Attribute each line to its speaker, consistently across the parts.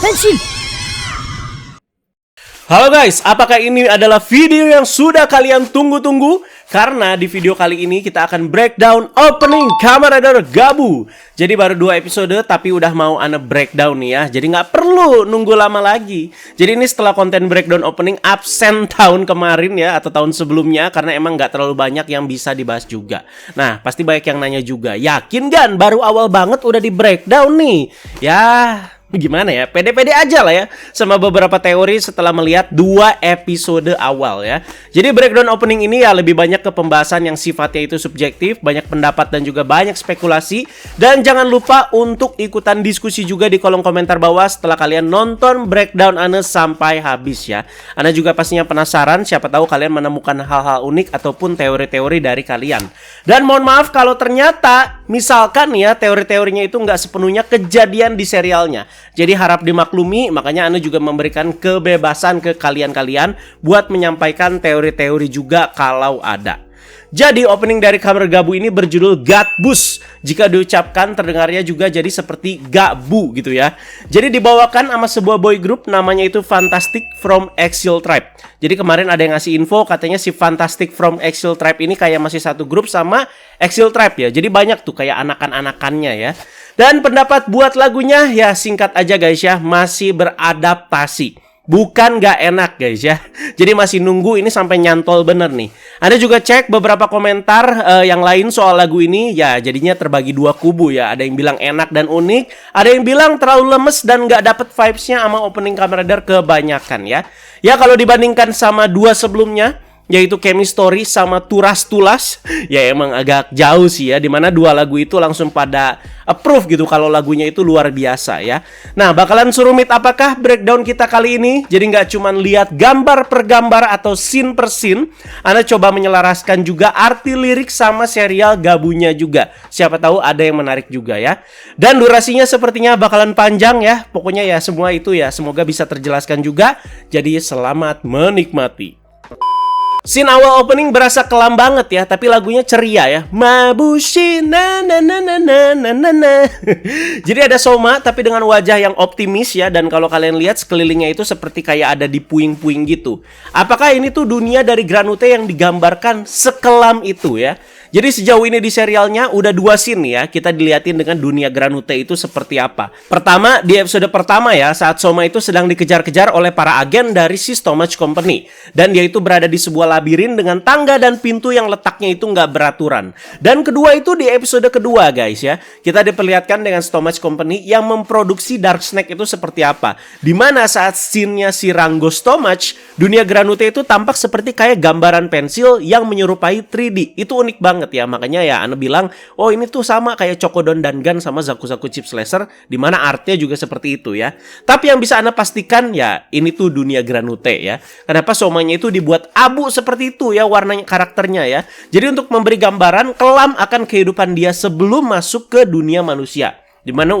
Speaker 1: Henshin!
Speaker 2: Halo guys, apakah ini adalah video yang sudah kalian tunggu-tunggu? Karena di video kali ini kita akan breakdown opening Kamen Rider Gabu. Jadi baru 2 episode tapi udah mau Ana breakdown nih ya. Jadi nggak perlu nunggu lama lagi. Jadi ini setelah konten breakdown opening absen tahun kemarin ya, atau tahun sebelumnya, karena emang nggak terlalu banyak yang bisa dibahas juga. Nah, pasti banyak yang nanya juga, yakin kan baru awal banget udah di breakdown nih? Ya, gimana ya, pede-pede aja lah ya sama beberapa teori setelah melihat 2 episode awal ya. Jadi breakdown opening ini ya lebih banyak ke pembahasan yang sifatnya itu subjektif, banyak pendapat dan juga banyak spekulasi. Dan jangan lupa untuk ikutan diskusi juga di kolom komentar bawah setelah kalian nonton breakdown Ana sampai habis ya. Ana juga pastinya penasaran, siapa tahu kalian menemukan hal-hal unik ataupun teori-teori dari kalian. Dan mohon maaf kalau ternyata misalkan ya teori-teorinya itu nggak sepenuhnya kejadian di serialnya. Jadi harap dimaklumi, makanya Ana juga memberikan kebebasan ke kalian-kalian buat menyampaikan teori-teori juga kalau ada. Jadi opening dari Kamen Rider Gabu ini berjudul God Boost. Jika diucapkan terdengarnya juga jadi seperti Gabu gitu ya. Jadi dibawakan sama sebuah boy group namanya itu Fantastic from Exile Tribe. Jadi kemarin ada yang ngasih info katanya si Fantastic from Exile Tribe ini kayak masih satu grup sama Exile Tribe ya. Jadi banyak tuh kayak anakan-anakannya ya. Dan pendapat buat lagunya ya singkat aja guys ya, masih beradaptasi. Bukan gak enak guys ya. Jadi masih nunggu ini sampai nyantol bener nih. Ada juga cek beberapa komentar yang lain soal lagu ini. Ya jadinya terbagi 2 kubu ya. Ada yang bilang enak dan unik, ada yang bilang terlalu lemes dan gak dapet vibes-nya sama opening Kamen Rider kebanyakan ya. Ya kalau dibandingkan sama 2 sebelumnya, yaitu Chemistry sama Turas Tulas, ya emang agak jauh sih ya, dimana 2 lagu itu langsung pada approve gitu kalau lagunya itu luar biasa ya. Nah, bakalan surumit apakah breakdown kita kali ini? Jadi nggak cuman lihat gambar per gambar atau scene per scene, Ana coba menyelaraskan juga arti lirik sama serial Gabunya juga. Siapa tahu ada yang menarik juga ya. Dan durasinya sepertinya bakalan panjang ya. Pokoknya ya semua itu ya semoga bisa terjelaskan juga. Jadi selamat menikmati. Scene awal opening berasa kelam banget ya, tapi lagunya ceria ya. Mabushi na na na na na na na na. Jadi ada Soma tapi dengan wajah yang optimis ya, dan kalau kalian lihat sekelilingnya itu seperti kayak ada di puing-puing gitu. Apakah ini tuh dunia dari Granute yang digambarkan sekelam itu ya? Jadi sejauh ini di serialnya udah 2 scene ya, kita dilihatin dengan dunia Granute itu seperti apa. Pertama, di episode pertama ya, saat Soma itu sedang dikejar-kejar oleh para agen dari si Stomach Company. Dan dia itu berada di sebuah labirin dengan tangga dan pintu yang letaknya itu nggak beraturan. Dan kedua itu di episode kedua guys ya, kita diperlihatkan dengan Stomach Company yang memproduksi Dark Snake itu seperti apa. Dimana saat scene-nya si Rango Stomach, dunia Granute itu tampak seperti kayak gambaran pensil yang menyerupai 3D. Itu unik banget ya, makanya ya Ana bilang, oh ini tuh sama kayak Chokodon Dangan sama Zaku-Zaku Chip Slasher, dimana artnya juga seperti itu ya. Tapi yang bisa Ana pastikan ya, ini tuh dunia Granute ya. Kenapa Somanya itu dibuat abu seperti itu ya warnanya karakternya ya. Jadi untuk memberi gambaran kelam akan kehidupan dia sebelum masuk ke dunia manusia. Dimana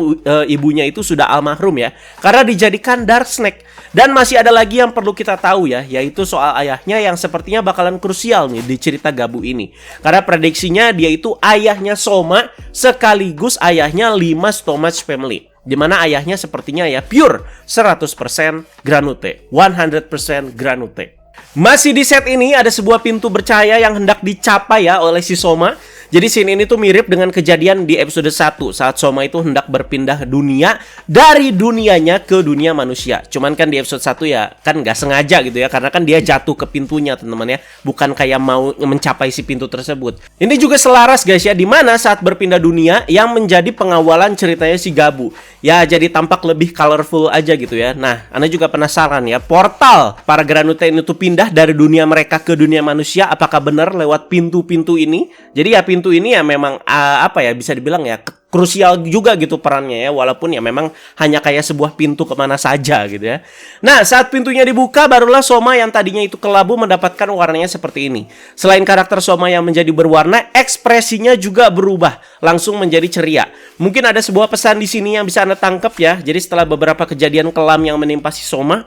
Speaker 2: ibunya itu sudah almarhum ya, karena dijadikan Dark Snake. Dan masih ada lagi yang perlu kita tahu ya, yaitu soal ayahnya yang sepertinya bakalan krusial nih di cerita Gabu ini. Karena prediksinya dia itu ayahnya Soma sekaligus ayahnya 5 Stomach Family. Dimana ayahnya sepertinya ya pure 100% Granute, 100% Granute. Masih di set ini ada sebuah pintu bercahaya yang hendak dicapai ya oleh si Soma. Jadi scene ini tuh mirip dengan kejadian di episode 1 saat Soma itu hendak berpindah dunia dari dunianya ke dunia manusia. Cuman kan di episode 1 ya kan nggak sengaja gitu ya, karena kan dia jatuh ke pintunya teman-teman ya, bukan kayak mau mencapai si pintu tersebut. Ini juga selaras guys ya, dimana saat berpindah dunia yang menjadi pengawalan ceritanya si Gabu. Ya jadi tampak lebih colorful aja gitu ya. Nah, Ana juga penasaran ya, portal para Granute ini tuh pindah dari dunia mereka ke dunia manusia, apakah benar lewat pintu-pintu ini? Jadi ya pintu ini ya memang apa ya, bisa dibilang ya krusial juga gitu perannya ya, walaupun ya memang hanya kayak sebuah pintu kemana saja gitu ya. Nah saat pintunya dibuka barulah Soma yang tadinya itu kelabu mendapatkan warnanya seperti ini. Selain karakter Soma yang menjadi berwarna, ekspresinya juga berubah langsung menjadi ceria. Mungkin ada sebuah pesan di sini yang bisa Anda tangkap ya. Jadi setelah beberapa kejadian kelam yang menimpa si Soma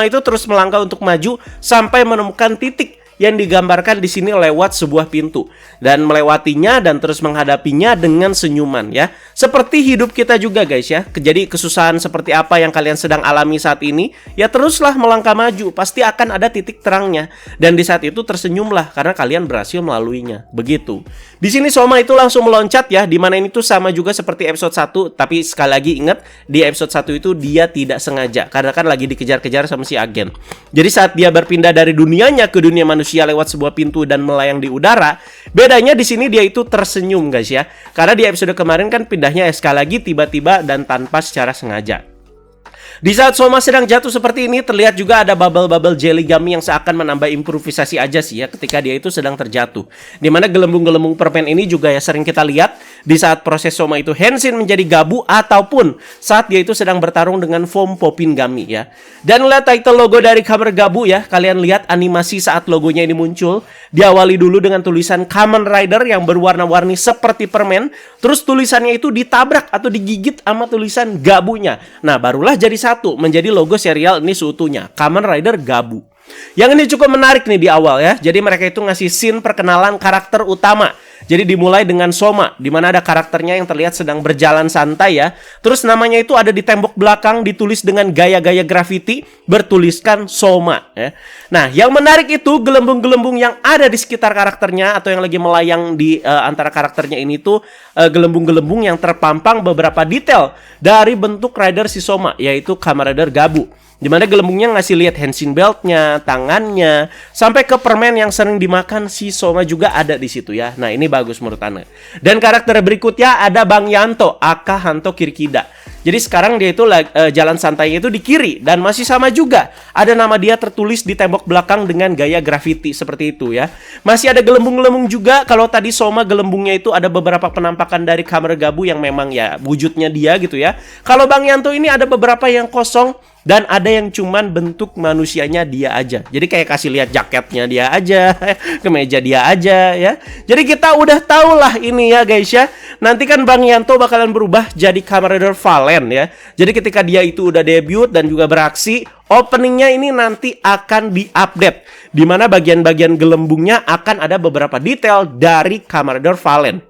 Speaker 2: itu terus melangkah untuk maju sampai menemukan titik yang digambarkan di sini lewat sebuah pintu dan melewatinya dan terus menghadapinya dengan senyuman ya. Seperti hidup kita juga guys ya. Jadi kesusahan seperti apa yang kalian sedang alami saat ini, ya teruslah melangkah maju, pasti akan ada titik terangnya. Dan di saat itu tersenyumlah karena kalian berhasil melaluinya. Begitu. Di sini Soma itu langsung meloncat ya, dimana ini tuh sama juga seperti episode 1, tapi sekali lagi ingat di episode 1 itu dia tidak sengaja karena kan lagi dikejar-kejar sama si agen. Jadi saat dia berpindah dari dunianya ke dunia manusia lewat sebuah pintu dan melayang di udara, bedanya di sini dia itu tersenyum guys ya. Karena di episode kemarin kan pindahnya sekali lagi tiba-tiba dan tanpa secara sengaja. Di saat Soma sedang jatuh seperti ini, terlihat juga ada bubble-bubble jelly gummy yang seakan menambah improvisasi aja sih ya ketika dia itu sedang terjatuh. Dimana gelembung-gelembung permen ini juga ya sering kita lihat di saat proses Soma itu hensin menjadi gabu ataupun saat dia itu sedang bertarung dengan foam poppin gummy ya. Dan lihat title logo dari Kamen Gabu ya, kalian lihat animasi saat logonya ini muncul. Diawali dulu dengan tulisan Kamen Rider yang berwarna-warni seperti permen, terus tulisannya itu ditabrak atau digigit sama tulisan gabunya. Nah, barulah jadi satu menjadi logo serial ini seutuhnya, Kamen Rider Gabu. Yang ini cukup menarik nih di awal ya. Jadi mereka itu ngasih scene perkenalan karakter utama. Jadi dimulai dengan Soma, di mana ada karakternya yang terlihat sedang berjalan santai ya. Terus namanya itu ada di tembok belakang ditulis dengan gaya-gaya graffiti bertuliskan Soma ya. Nah, yang menarik itu gelembung-gelembung yang ada di sekitar karakternya atau yang lagi melayang di antara karakternya ini tuh gelembung-gelembung yang terpampang beberapa detail dari bentuk rider si Soma, yaitu Kamen Rider Gabu. Dimana gelembungnya ngasih lihat henshin beltnya, tangannya, sampai ke permen yang sering dimakan si Soma juga ada di situ ya. Nah ini bagus menurut Ana. Dan karakter berikutnya ada Bang Yanto, aka Hanto Kirikida. Jadi sekarang dia itu jalan santainya itu di kiri dan masih sama juga. Ada nama dia tertulis di tembok belakang dengan gaya graffiti seperti itu ya. Masih ada gelembung-gelembung juga. Kalau tadi Soma gelembungnya itu ada beberapa penampakan dari Kamen Gabu yang memang ya wujudnya dia gitu ya. Kalau Bang Yanto ini ada beberapa yang kosong dan ada yang cuman bentuk manusianya dia aja. Jadi kayak kasih lihat jaketnya dia aja, kemeja dia aja ya. Jadi kita udah tahu lah ini ya guys ya. Nanti kan Bang Yanto bakalan berubah jadi Kamen Rider Valen ya. Jadi ketika dia itu udah debut dan juga beraksi, openingnya ini nanti akan diupdate. Dimana bagian-bagian gelembungnya akan ada beberapa detail dari Kamen Rider Valen.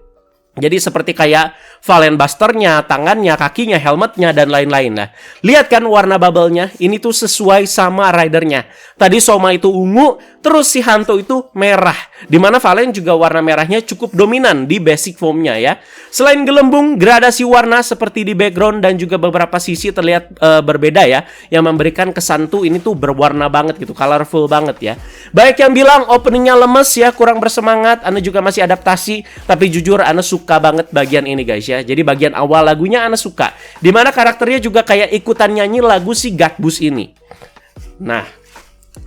Speaker 2: Jadi seperti kayak Valen Busternya, tangannya, kakinya, helmetnya, dan lain-lain. Nah, lihat kan warna bubble-nya, ini tuh sesuai sama ridernya. Tadi Soma itu ungu, terus si Hanto itu merah. Dimana Valen juga warna merahnya cukup dominan di basic form-nya ya. Selain gelembung, gradasi warna seperti di background dan juga beberapa sisi terlihat berbeda ya. Yang memberikan kesan tuh ini tuh berwarna banget gitu, colorful banget ya. Baik yang bilang openingnya lemes ya, kurang bersemangat, Ana juga masih adaptasi. Tapi jujur Ana suka banget bagian ini guys ya. Jadi bagian awal lagunya Ana suka. Dimana karakternya juga kayak ikutan nyanyi lagu si Gatbus ini. Nah,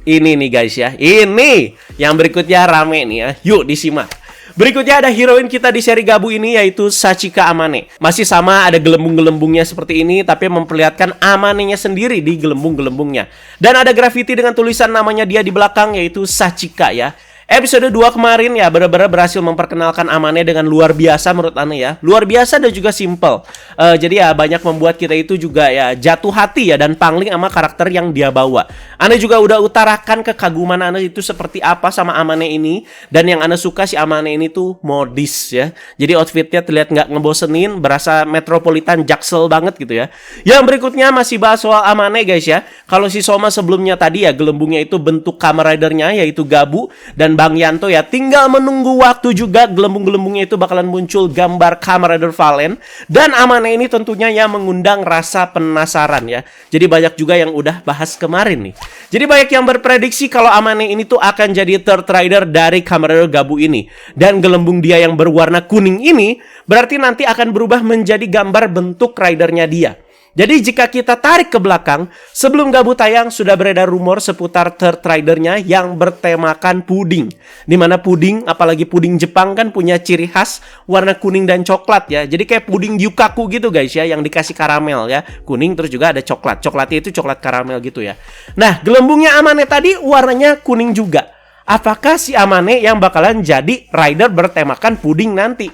Speaker 2: ini nih guys ya. Ini yang berikutnya rame nih ya. Yuk disimak. Berikutnya ada heroin kita di seri Gabu ini yaitu Sachika Amane. Masih sama ada gelembung-gelembungnya seperti ini tapi memperlihatkan Amane-nya sendiri di gelembung-gelembungnya. Dan ada graffiti dengan tulisan namanya dia di belakang yaitu Sachika ya. Episode 2 kemarin ya benar-benar berhasil memperkenalkan Amane dengan luar biasa menurut Ana ya. Luar biasa dan juga simple. Jadi ya banyak membuat kita itu juga ya jatuh hati ya dan pangling sama karakter yang dia bawa. Ana juga udah utarakan kekaguman Ana itu seperti apa sama Amane ini. Dan yang Ana suka si Amane ini tuh modis ya. Jadi outfitnya terlihat nggak ngebosenin, berasa metropolitan jaksel banget gitu ya. Yang berikutnya masih bahas soal Amane guys ya. Kalau si Soma sebelumnya tadi ya gelembungnya itu bentuk Kamen Rider-nya yaitu Gabu. Dan Bang Yanto ya tinggal menunggu waktu juga gelembung-gelembungnya itu bakalan muncul gambar Kamen Rider Valen. Dan Amane ini tentunya ya mengundang rasa penasaran ya. Jadi banyak juga yang udah bahas kemarin nih. Jadi banyak yang berprediksi kalau Amane ini tuh akan jadi third rider dari Kamen Rider Gabu ini. Dan gelembung dia yang berwarna kuning ini berarti nanti akan berubah menjadi gambar bentuk ridernya dia. Jadi jika kita tarik ke belakang, sebelum Gabu tayang sudah beredar rumor seputar third ridernya yang bertemakan puding. Dimana puding, apalagi puding Jepang kan punya ciri khas warna kuning dan coklat ya. Jadi kayak puding yukaku gitu guys ya, yang dikasih karamel ya. Kuning terus juga ada coklat. Coklatnya itu coklat karamel gitu ya. Nah, gelembungnya Amane tadi warnanya kuning juga. Apakah si Amane yang bakalan jadi rider bertemakan puding nanti?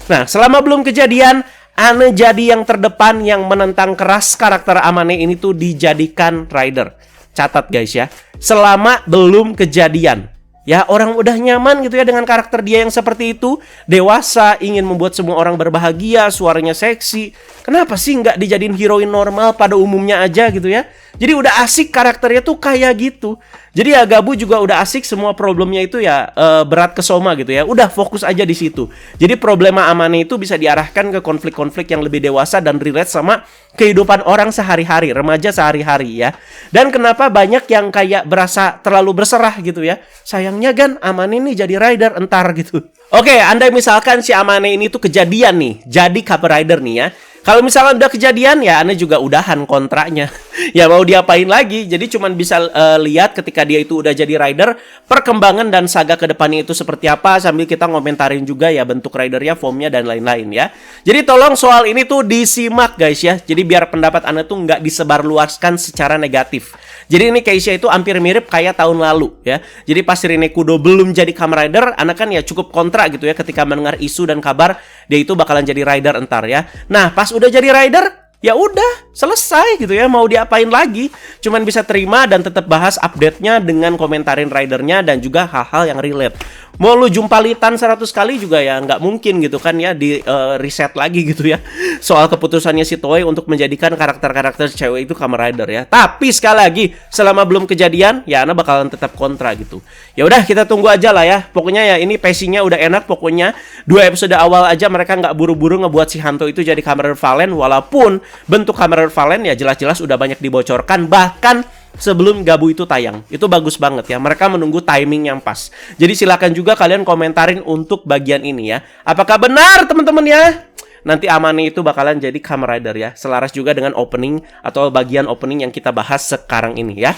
Speaker 2: Nah, selama belum kejadian, Ana jadi yang terdepan yang menentang keras karakter Amane ini tuh dijadikan rider. Catat guys ya, selama belum kejadian. Ya, orang udah nyaman gitu ya dengan karakter dia yang seperti itu. Dewasa, ingin membuat semua orang berbahagia, suaranya seksi. Kenapa sih nggak dijadiin heroin normal pada umumnya aja gitu ya? Jadi udah asik karakternya tuh kayak gitu. Jadi ya Gabu juga udah asik, semua problemnya itu ya berat ke Soma gitu ya. Udah fokus aja di situ. Jadi problema Amane itu bisa diarahkan ke konflik-konflik yang lebih dewasa dan relate sama kehidupan orang sehari-hari, remaja sehari-hari ya. Dan kenapa banyak yang kayak berasa terlalu berserah gitu ya. Sayangnya kan Amane ini jadi rider entar gitu. Oke, andai misalkan si Amane ini tuh kejadian nih, jadi Kamen Rider nih ya. Kalau misalnya udah kejadian ya Anda juga udahan kontraknya. Ya mau diapain lagi? Jadi cuman bisa lihat ketika dia itu udah jadi rider, perkembangan dan saga ke depannya itu seperti apa, sambil kita ngomentarin juga ya bentuk ridernya, formnya dan lain-lain ya. Jadi tolong soal ini tuh disimak guys ya. Jadi biar pendapat Anda tuh nggak disebarluaskan secara negatif. Jadi ini case-nya itu hampir mirip kayak tahun lalu ya. Jadi pas Rinne Kudo belum jadi Kamen Rider, Anda kan ya cukup kontra gitu ya ketika mendengar isu dan kabar dia itu bakalan jadi rider entar ya. Nah, pas udah jadi rider, ya udah selesai gitu ya, mau diapain lagi, cuman bisa terima dan tetap bahas update-nya dengan komentarin ridernya dan juga hal-hal yang relate. Mau lu jumpa Litan 100 kali juga ya nggak mungkin gitu kan ya, di reset lagi gitu ya soal keputusannya si Toei untuk menjadikan karakter-karakter cewek itu Kamen Rider ya. Tapi sekali lagi, selama belum kejadian ya Ana bakalan tetap kontra gitu. Ya udah kita tunggu aja lah ya. Pokoknya ya ini pacingnya udah enak. Pokoknya 2 episode awal aja mereka nggak buru-buru ngebuat si Hanto itu jadi Kamen Rider Valen, walaupun bentuk Kamen Rider Valen ya jelas-jelas udah banyak dibocorkan bahkan sebelum Gabu itu tayang. Itu bagus banget ya. Mereka menunggu timing yang pas. Jadi silakan juga kalian komentarin untuk bagian ini ya. Apakah benar teman-teman ya? Nanti Amane itu bakalan jadi Kamen Rider ya. Selaras juga dengan opening atau bagian opening yang kita bahas sekarang ini ya.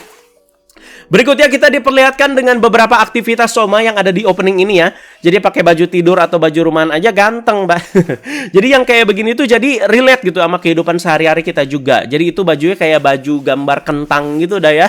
Speaker 2: Berikutnya kita diperlihatkan dengan beberapa aktivitas Soma yang ada di opening ini ya. Jadi pakai baju tidur atau baju rumahan aja ganteng, Mbak. Jadi yang kayak begini tuh jadi relate gitu sama kehidupan sehari-hari kita juga. Jadi itu bajunya kayak baju gambar kentang gitu dah ya.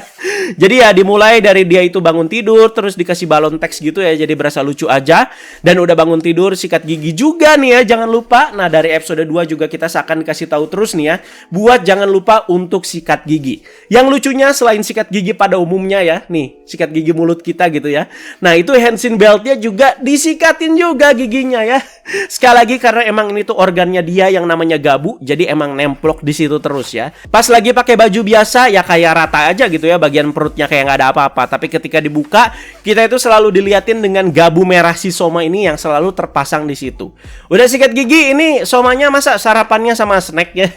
Speaker 2: Jadi ya dimulai dari dia itu bangun tidur, terus dikasih balon teks gitu ya, jadi berasa lucu aja. Dan udah bangun tidur, sikat gigi juga nih ya, jangan lupa. Nah dari episode 2 juga kita seakan dikasih tahu terus nih ya, buat jangan lupa untuk sikat gigi. Yang lucunya selain sikat gigi pada umumnya ya, nih sikat gigi mulut kita gitu ya. Nah itu Henshin beltnya juga disikatin juga giginya ya. Sekali lagi karena emang ini tuh organnya dia yang namanya Gabu, jadi emang nemplok di situ terus ya. Pas lagi pakai baju biasa ya kayak rata aja gitu ya, bagian perutnya kayak nggak ada apa-apa. Tapi ketika dibuka, kita itu selalu diliatin dengan Gabu merah si Soma ini yang selalu terpasang di situ. Udah sikat gigi, ini Somanya masa sarapannya sama snack ya.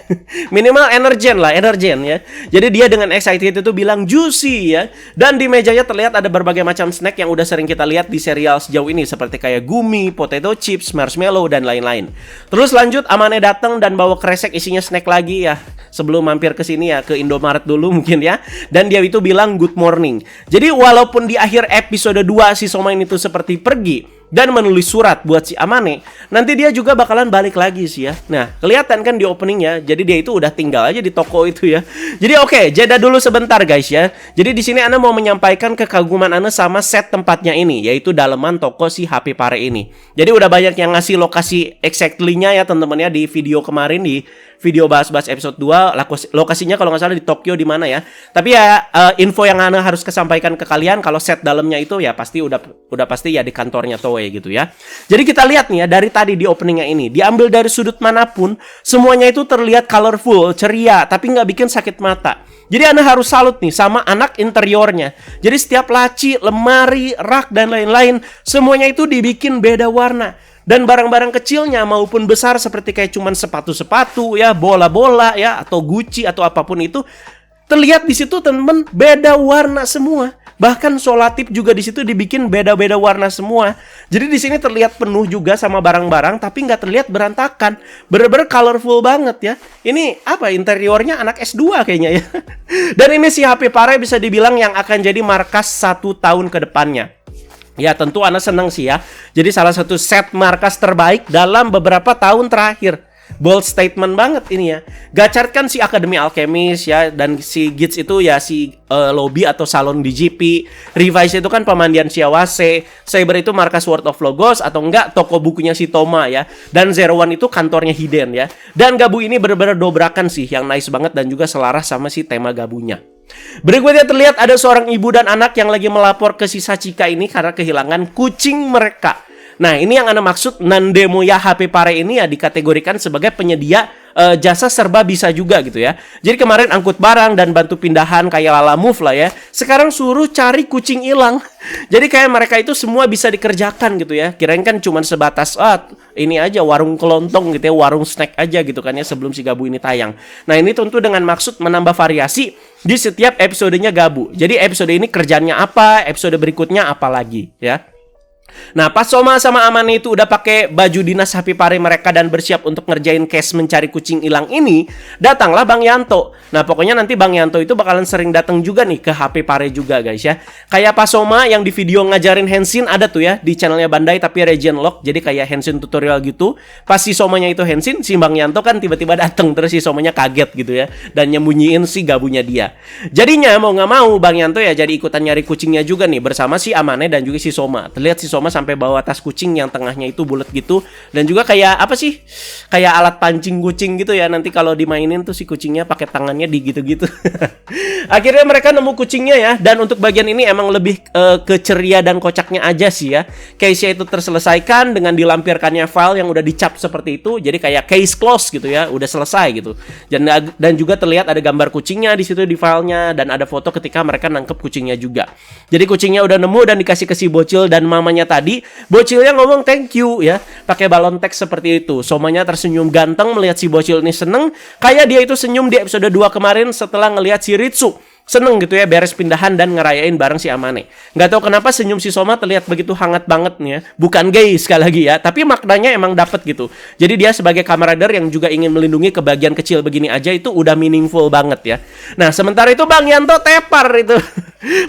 Speaker 2: Minimal energen lah, energen ya. Jadi dia dengan excited itu bilang juicy ya. Dan di mejanya terlihat ada berbagai macam snack yang udah sering kita lihat di serial sejauh ini, seperti kayak gumi, potato chips, marshmallow dan lain-lain. Terus lanjut Amane datang dan bawa kresek isinya snack lagi ya. Sebelum mampir ke sini ya, ke Indomaret dulu mungkin ya. Dan dia itu bilang good morning. Jadi walaupun di akhir episode 2 si Soma ini tuh seperti pergi dan menulis surat buat si Amane, nanti dia juga bakalan balik lagi sih ya. Nah, kelihatan kan di openingnya, jadi dia itu udah tinggal aja di toko itu ya. Jadi oke, jeda dulu sebentar guys ya. Jadi di sini Ana mau menyampaikan kekaguman Ana sama set tempatnya ini, yaitu daleman toko si HP Pare ini. Jadi udah banyak yang ngasih lokasi exactly-nya ya teman-teman ya, di video kemarin, di video bahas-bahas episode 2, lokasinya kalau nggak salah di Tokyo di mana ya. Tapi ya info yang Ana harus kesampaikan ke kalian, kalau set dalamnya itu ya pasti udah pasti ya di kantornya Toei gitu ya. Jadi kita lihat nih ya, dari tadi di openingnya ini diambil dari sudut manapun, semuanya itu terlihat colorful, ceria, tapi nggak bikin sakit mata. Jadi Anda harus salut nih sama anak interiornya. Jadi setiap laci, lemari, rak dan lain-lain, semuanya itu dibikin beda warna. Dan barang-barang kecilnya maupun besar seperti kayak cuman sepatu-sepatu ya, bola-bola ya, atau Gucci atau apapun itu, terlihat di situ teman-teman beda warna semua. Bahkan solatip juga di situ dibikin beda-beda warna semua. Jadi di sini terlihat penuh juga sama barang-barang, tapi nggak terlihat berantakan. Bener-bener colorful banget ya. Ini apa, interiornya anak S2 kayaknya ya. Dan ini si HP Pare bisa dibilang yang akan jadi markas 1 tahun ke depannya. Ya tentu Ana senang sih ya. Jadi salah satu set markas terbaik dalam beberapa tahun terakhir. Bold statement banget ini ya. Gachard kan si Akademi Alchemist ya, dan si Gits itu ya si lobby atau salon di GP. Revise itu kan pemandian Shiawase. Saber itu markas World of Logos atau enggak toko bukunya si Toma ya. Dan Zero One itu kantornya Hiden ya. Dan Gabu ini bener-bener dobrakan sih, yang nice banget dan juga selaras sama si tema Gabunya. Berikutnya terlihat ada seorang ibu dan anak yang lagi melapor ke si Sachika ini karena kehilangan kucing mereka. Nah, ini yang Anda maksud Nandemoya HP Pare ini ya dikategorikan sebagai penyedia jasa serba bisa juga gitu ya. Jadi kemarin angkut barang dan bantu pindahan kayak Lala Move lah ya. Sekarang suruh cari kucing hilang. Jadi kayak mereka itu semua bisa dikerjakan gitu ya. Kirain kan cuma sebatas ini aja warung kelontong gitu ya, warung snack aja gitu kan ya sebelum si Gabu ini tayang. Nah, ini tentu dengan maksud menambah variasi di setiap episodenya Gabu. Jadi episode ini kerjanya apa, episode berikutnya apa lagi ya. Nah, pas Soma sama Amane itu udah pakai baju dinas HP Pare mereka dan bersiap untuk ngerjain case mencari kucing hilang ini, datanglah Bang Yanto. Nah, pokoknya nanti Bang Yanto itu bakalan sering datang juga nih ke HP Pare juga guys ya. Kayak pas Soma yang di video ngajarin Henshin ada tuh ya di channelnya Bandai tapi region lock, jadi kayak Henshin tutorial gitu. Pas si Somanya itu Henshin, si Bang Yanto kan tiba-tiba datang terus si Somanya kaget gitu ya dan nyembunyiin si Gabunya dia. Jadinya mau nggak mau Bang Yanto ya jadi ikutan nyari kucingnya juga nih bersama si Amane dan juga si Soma. Terlihat si Soma sampai bawa tas kucing yang tengahnya itu bulat gitu dan juga kayak apa sih kayak alat pancing kucing gitu ya, nanti kalau dimainin tuh si kucingnya pakai tangannya di gitu-gitu. Akhirnya mereka nemu kucingnya ya, dan untuk bagian ini emang lebih ke ceria dan kocaknya aja sih ya. Case-nya itu terselesaikan dengan dilampirkannya file yang udah dicap seperti itu, jadi kayak case close gitu ya, udah selesai gitu. Dan juga terlihat ada gambar kucingnya di situ di filenya dan ada foto ketika mereka nangkep kucingnya juga. Jadi kucingnya udah nemu dan dikasih ke si bocil dan mamanya tadi. Bocilnya ngomong thank you ya, pakai balon teks seperti itu. Somanya tersenyum ganteng melihat si bocil ini seneng, kayak dia itu senyum di episode 2 kemarin setelah ngelihat si Ritsu seneng gitu ya beres pindahan dan ngerayain bareng si Amane. Nggak tahu kenapa senyum si Soma terlihat begitu hangat banget nih ya. Bukan gay sekali lagi ya, tapi maknanya emang dapet gitu. Jadi dia sebagai kamerader yang juga ingin melindungi kebahagiaan kecil begini aja itu udah meaningful banget ya. Nah, sementara itu Bang Yanto tepar itu.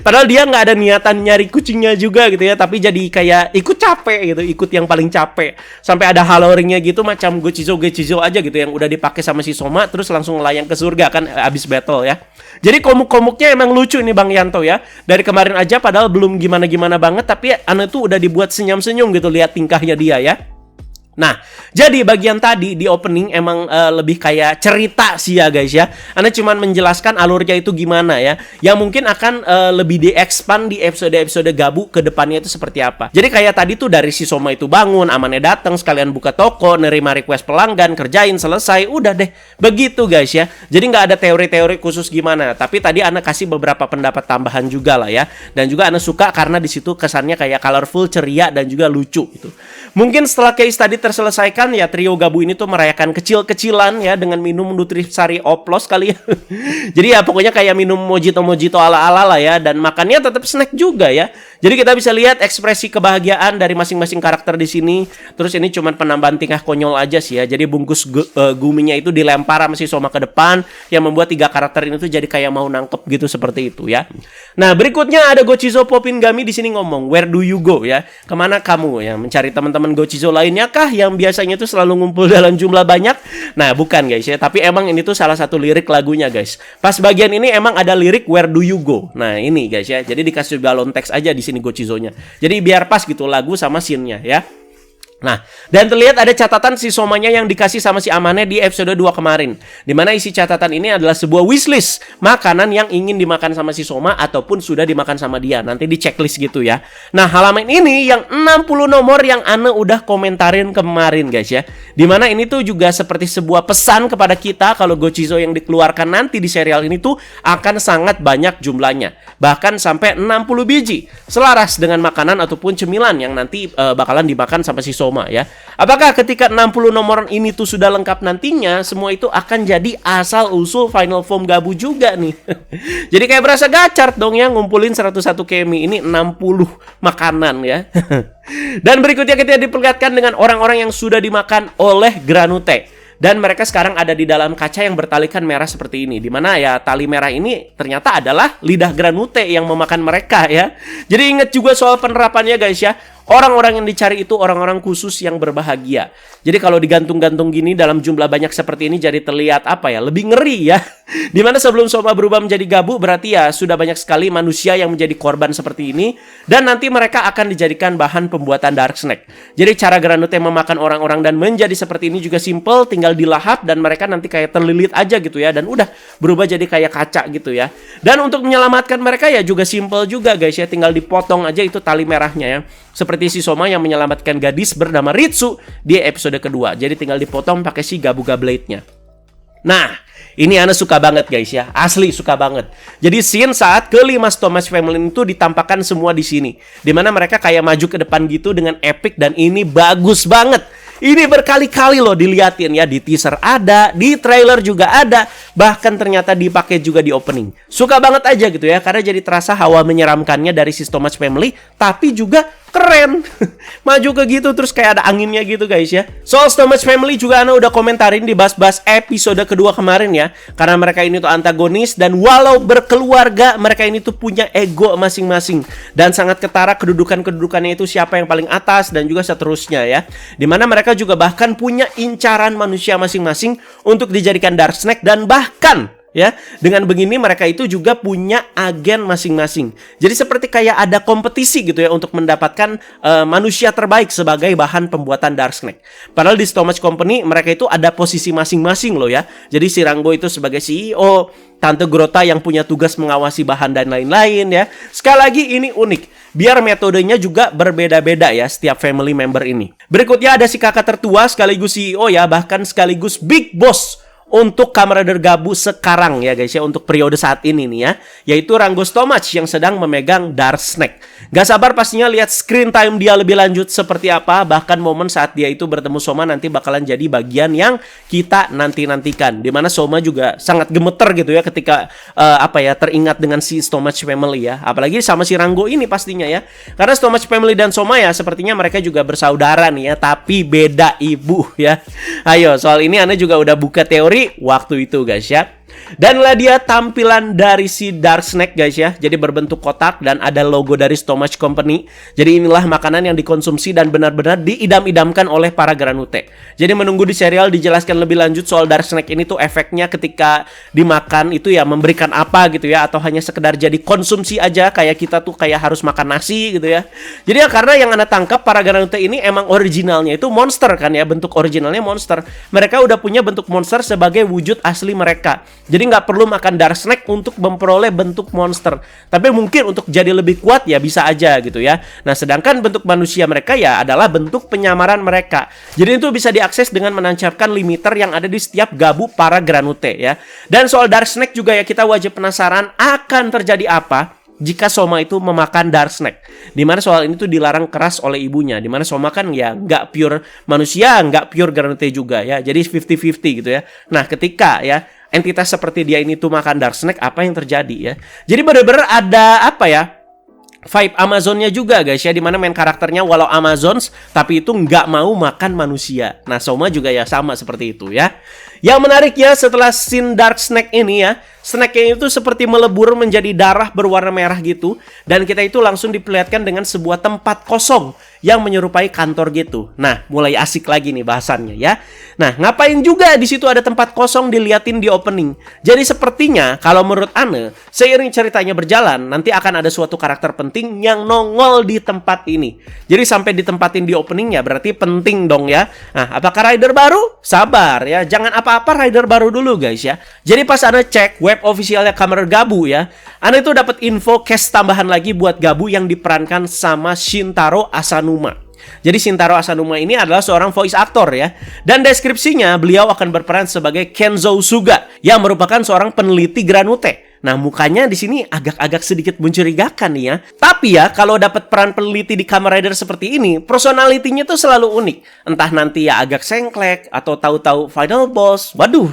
Speaker 2: Padahal dia nggak ada niatan nyari kucingnya juga gitu ya, tapi jadi kayak ikut capek gitu, ikut yang paling capek. Sampai ada haloringnya gitu macam Gochizo aja gitu yang udah dipakai sama si Soma terus langsung melayang ke surga kan abis battle ya. Jadi komuknya emang lucu ini Bang Yanto ya. Dari kemarin aja padahal belum gimana-gimana banget, tapi Ana tuh udah dibuat senyum-senyum gitu lihat tingkahnya dia ya. Nah, jadi bagian tadi di opening emang lebih kayak cerita sih ya guys ya. Ana cuman menjelaskan alurnya itu gimana ya. Yang mungkin akan lebih di-expand di episode-episode Gabu ke depannya itu seperti apa. Jadi kayak tadi tuh dari si Soma itu bangun, Amane datang sekalian buka toko, nerima request pelanggan, kerjain selesai, udah deh. Begitu guys ya. Jadi nggak ada teori-teori khusus gimana. Tapi tadi Ana kasih beberapa pendapat tambahan juga lah ya. Dan juga Ana suka karena di situ kesannya kayak colorful, ceria dan juga lucu gitu. Mungkin setelah case tadi terselesaikan ya, trio Gabu ini tuh merayakan kecil-kecilan ya dengan minum nutrisari oplos kali ya. Jadi ya pokoknya kayak minum mojito ala-ala lah ya, dan makannya tetap snack juga ya. Jadi kita bisa lihat ekspresi kebahagiaan dari masing-masing karakter di sini. Terus ini cuma penambahan tingkah konyol aja sih ya. Jadi bungkus guminya itu dilempar sama si Soma ke depan yang membuat tiga karakter ini tuh jadi kayak mau nangkep gitu seperti itu ya. Nah, berikutnya ada Gochizo Popingami di sini ngomong, "Where do you go?" ya. Kemana kamu ya? Mencari teman-teman Gochizo lainnya kah yang biasanya tuh selalu ngumpul dalam jumlah banyak? Nah, bukan guys ya, tapi emang ini tuh salah satu lirik lagunya guys. Pas bagian ini emang ada lirik "Where do you go?" Nah, ini guys ya. Jadi dikasih balon teks aja di sini Gochizo-nya. Jadi biar pas gitu lagu sama scene-nya ya. Nah, dan terlihat ada catatan si Somanya yang dikasih sama si Amane di episode 2 kemarin. Dimana isi catatan ini adalah sebuah wishlist makanan yang ingin dimakan sama si Soma ataupun sudah dimakan sama dia. Nanti di checklist gitu ya. Nah, halaman ini yang 60 nomor yang Ana udah komentarin kemarin guys ya. Dimana ini tuh juga seperti sebuah pesan kepada kita kalau Gochizo yang dikeluarkan nanti di serial ini tuh akan sangat banyak jumlahnya. Bahkan sampai 60 biji. Selaras dengan makanan ataupun cemilan yang nanti bakalan dimakan sama si Soma ya. Apakah ketika 60 nomor ini tuh sudah lengkap nantinya, semua itu akan jadi asal usul final form Gabu juga nih. Jadi kayak berasa gacar dong ya ngumpulin 101 kemi ini 60 makanan ya. Dan berikutnya kita diperlihatkan dengan orang-orang yang sudah dimakan oleh Granute. Dan mereka sekarang ada di dalam kaca yang bertalikan merah seperti ini. Dimana ya tali merah ini ternyata adalah lidah Granute yang memakan mereka ya. Jadi ingat juga soal penerapannya guys ya. orang-orang yang dicari itu orang-orang khusus yang berbahagia. Jadi kalau digantung-gantung gini dalam jumlah banyak seperti ini jadi terlihat lebih ngeri ya. Dimana sebelum Soma berubah menjadi Gabu berarti ya sudah banyak sekali manusia yang menjadi korban seperti ini. Dan nanti mereka akan dijadikan bahan pembuatan Dark Snack. Jadi cara Granute memakan orang-orang dan menjadi seperti ini juga simple, tinggal dilahap dan mereka nanti kayak terlilit aja gitu ya. Dan udah berubah jadi kayak kaca gitu ya. Dan untuk menyelamatkan mereka ya juga simple juga guys ya. Tinggal dipotong aja itu tali merahnya ya. Seperti si Soma yang menyelamatkan gadis bernama Ritsu di episode kedua. Jadi tinggal dipotong pakai si Gabuga Blade-nya. Nah, ini Ana suka banget guys ya. Asli suka banget. Jadi scene saat kelima Stomach Family itu ditampakkan semua di sini. Dimana mereka kayak maju ke depan gitu dengan epic dan ini bagus banget. Ini berkali-kali loh diliatin ya. Di teaser ada, di trailer juga ada. Bahkan ternyata dipakai juga di opening. Suka banget aja gitu ya. Karena jadi terasa hawa menyeramkannya dari si Stomach Family. Tapi juga keren. Maju ke gitu terus kayak ada anginnya gitu guys ya. Soal Stomach Family juga Ana udah komentarin di Bas-Bas episode kedua kemarin ya. Karena mereka ini tuh antagonis. Dan walau berkeluarga, mereka ini tuh punya ego masing-masing. Dan sangat ketara kedudukannya itu siapa yang paling atas dan juga seterusnya ya. Dimana mereka juga bahkan punya incaran manusia masing-masing untuk dijadikan Dark Snack. Dan bahkan ya, dengan begini mereka itu juga punya agen masing-masing. Jadi seperti kayak ada kompetisi gitu ya untuk mendapatkan manusia terbaik sebagai bahan pembuatan Dark Snack. Padahal di Stomach Company mereka itu ada posisi masing-masing loh ya. Jadi si Rango itu sebagai CEO, Tante Grota yang punya tugas mengawasi bahan dan lain-lain ya. Sekali lagi ini unik. Biar metodenya juga berbeda-beda ya setiap family member ini. Berikutnya ada si kakak tertua sekaligus CEO ya, bahkan sekaligus Big Boss untuk Kamen Rider Gabu sekarang ya guys ya, untuk periode saat ini nih ya, yaitu Rango Stomach yang sedang memegang Dark Snack. Gak sabar pastinya lihat screen time dia lebih lanjut seperti apa, bahkan momen saat dia itu bertemu Soma nanti bakalan jadi bagian yang kita nantikan. Dimana Soma juga sangat gemeter gitu ya ketika teringat dengan si Stomach Family ya, apalagi sama si Rango ini pastinya ya, karena Stomach Family dan Soma ya sepertinya mereka juga bersaudara nih ya, tapi beda ibu ya. Ayo, soal ini Ana juga udah buka teori waktu itu guys ya. Dan lah dia tampilan dari si Dark Snack guys ya. Jadi berbentuk kotak dan ada logo dari Stomach Company. Jadi inilah makanan yang dikonsumsi dan benar-benar diidam-idamkan oleh para Granute. Jadi menunggu di serial dijelaskan lebih lanjut soal Dark Snack ini tuh efeknya ketika dimakan itu ya memberikan apa gitu ya, atau hanya sekedar jadi konsumsi aja kayak kita tuh kayak harus makan nasi gitu ya. Jadi ya karena yang Anda tangkap para Granute ini emang originalnya itu monster kan ya, bentuk originalnya monster. Mereka udah punya bentuk monster sebagai wujud asli mereka. Jadi nggak perlu makan Dark Snack untuk memperoleh bentuk monster. Tapi mungkin untuk jadi lebih kuat ya bisa aja gitu ya. Nah sedangkan bentuk manusia mereka ya adalah bentuk penyamaran mereka. Jadi itu bisa diakses dengan menancapkan limiter yang ada di setiap gabu para Granute ya. Dan soal Dark Snack juga ya kita wajib penasaran akan terjadi apa jika Soma itu memakan Dark Snack. Dimana soal ini tuh dilarang keras oleh ibunya. Dimana Soma kan ya nggak pure manusia, nggak pure Granute juga ya. Jadi 50-50 gitu ya. Nah ketika ya entitas seperti dia ini tuh makan Dark Snack, apa yang terjadi ya? Jadi bener-bener ada vibe Amazonnya juga guys ya, dimana main karakternya walau Amazons tapi itu nggak mau makan manusia. Nah Soma juga ya sama seperti itu ya. Yang menariknya setelah scene Dark Snack ini ya, snacknya itu seperti melebur menjadi darah berwarna merah gitu. Dan kita itu langsung diperlihatkan dengan sebuah tempat kosong yang menyerupai kantor gitu. Nah, mulai asik lagi nih bahasannya ya. Nah, ngapain juga di situ ada tempat kosong diliatin di opening. Jadi sepertinya kalau menurut Ana, seiring ceritanya berjalan, nanti akan ada suatu karakter penting yang nongol di tempat ini. Jadi sampai ditempatin di opening ya berarti penting dong ya. Nah, apakah rider baru? Sabar ya, jangan apa-apa rider baru dulu guys ya. Jadi pas Ana cek web officialnya Kamen Rider Gabu ya, Ana itu dapat info cast tambahan lagi buat Gabu yang diperankan sama Shintaro Asanuma. Jadi Shintaro Asanuma ini adalah seorang voice actor ya. Dan deskripsinya beliau akan berperan sebagai Kenzo Suga yang merupakan seorang peneliti Granute. Nah, mukanya di sini agak-agak sedikit mencurigakan nih ya. Tapi ya, kalau dapat peran peneliti di Kamen Rider seperti ini, personalitinya tuh selalu unik. Entah nanti ya agak sengklek atau tahu-tahu final boss. Waduh.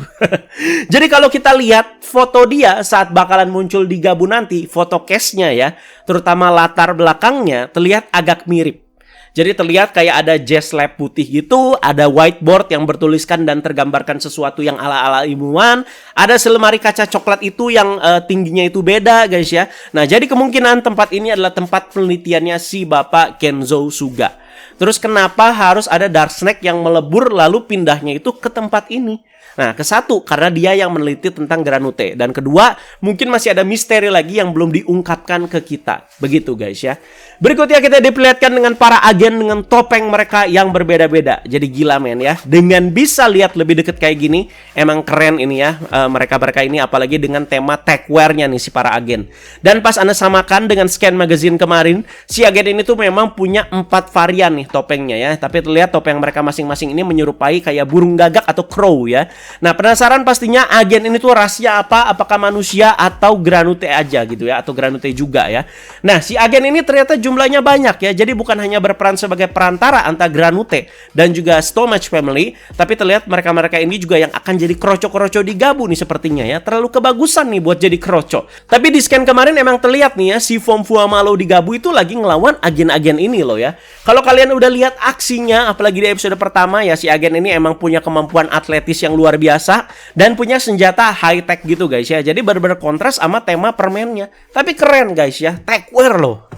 Speaker 2: Jadi kalau kita lihat foto dia saat bakalan muncul di Gabu nanti, foto case-nya ya, terutama latar belakangnya terlihat agak mirip. Jadi terlihat kayak ada jazz lab putih gitu, ada whiteboard yang bertuliskan dan tergambarkan sesuatu yang ala-ala ilmuwan, ada selemari kaca coklat itu yang tingginya itu beda guys ya. Nah jadi kemungkinan tempat ini adalah tempat penelitiannya si Bapak Kenzo Suga. Terus kenapa harus ada Dark Snake yang melebur lalu pindahnya itu ke tempat ini? Nah, kesatu karena dia yang meneliti tentang Granute, dan kedua mungkin masih ada misteri lagi yang belum diungkapkan ke kita. Begitu guys ya. Berikutnya kita diperlihatkan dengan para agen dengan topeng mereka yang berbeda-beda. Jadi gila men ya. Dengan bisa lihat lebih deket kayak gini, emang keren ini ya. Mereka-mereka ini apalagi dengan tema techwear-nya nih si para agen. Dan pas Anda samakan dengan scan magazine kemarin, si agen ini tuh memang punya 4 varian nih topengnya ya. Tapi terlihat topeng mereka masing-masing ini menyerupai kayak burung gagak atau crow ya. Nah penasaran pastinya agen ini tuh rasnya apa? Apakah manusia atau Granute aja gitu ya, atau Granute juga ya. Nah si agen ini ternyata jumlahnya banyak ya. Jadi bukan hanya berperan sebagai perantara antara Granute dan juga Stomach Family, tapi terlihat mereka-mereka ini juga yang akan jadi kroco-kroco di Gabu nih sepertinya ya. Terlalu kebagusan nih buat jadi kroco. Tapi di scan kemarin emang terlihat nih ya, si Vom Fuamalo di Gabu itu lagi ngelawan agen-agen ini loh ya. Kalau kalian udah lihat aksinya, apalagi di episode pertama ya, si agen ini emang punya kemampuan atletis yang luar biasa dan punya senjata high tech gitu guys ya. Jadi benar-benar kontras sama tema permennya. Tapi keren guys ya, techwear loh.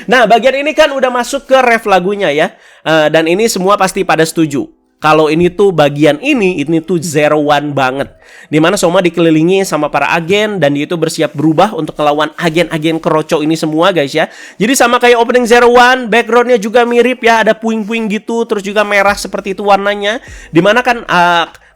Speaker 2: Nah bagian ini kan udah masuk ke ref lagunya ya. Dan ini semua pasti pada setuju kalau ini tuh bagian ini tuh Zero One banget. Dimana Soma dikelilingi sama para agen dan dia itu bersiap berubah untuk melawan agen-agen keroco ini semua guys ya. Jadi sama kayak opening Zero One, backgroundnya juga mirip ya, ada puing-puing gitu, terus juga merah seperti itu warnanya. Dimana kan